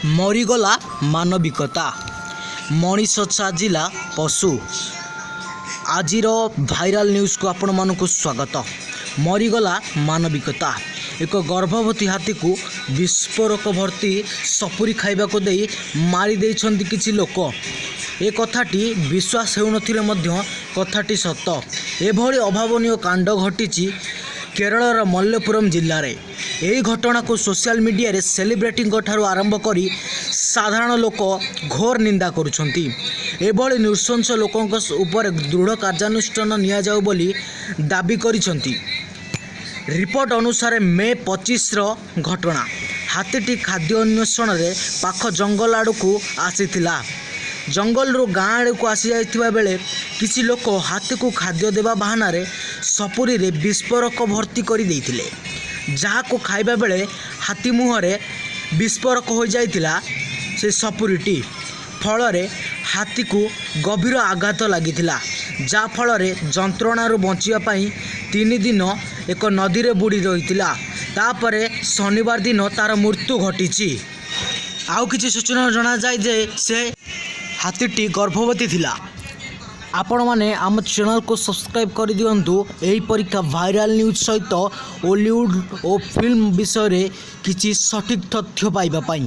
मरीगला मानविकता मनीष साजिला पशु। आजिर viral news को आपण मानकु स्वागत। मरीगला मानविकता एक गर्भवती हाथी को विस्फोरक भर्ती सपुरी खाइबा को दे मारी देइछन्ति किछि लोक। ए कथाटी विश्वास हेउनथिले मध्य कथाटी सत। एभली अभावनीय कांड घटिछि केरलर मल्लपुरम जिल्ला रे। एही घटना को सोशल मीडिया रे सेलिब्रिटी ठारू आरंभ करी साधारण लोक घोर निंदा करुछन्ति। एभली नृशंस लोकंक उपर दृढ़ कार्यानुष्ठान निया जाउ बोली दाबी करिछन्ति। रिपोर्ट अनुसार मे 25 घटना। हाथीटी खाद्य अन्वेषण रे पाख जंगल आड़ को आसीथिला। जंगल रो गाँ आड़ को आसी जाइथिबा बेले किछि लोक हाथी को खाद्य देवा बहाना रे सपुरी रे विस्फोरक भर्ती करी देइथिले। जहा को खाइबा बेले हाथी मुहरे विस्फोरक हो जाइथिला से सपुरीटी। फल रे हाथी को गभीर आघात लागिथिला, जा फल रे जंत्रणारू बचिया पई 3 दिन एक नदी रे बुड़ी रहिथिला। तापरे शनिवार दिन तार मृत्यु घटिछि। आउ किछि सूचना जणा जाय जे से हाथीटी गर्भवती थिला। आपण माने आम चैनल को सब्सक्राइब कर दियंतु एही परीक्षा भाइराल न्यूज़ सहित हॉलीवुड और फिल्म विषय रे किछि सटीक तथ्य पाइबा पई।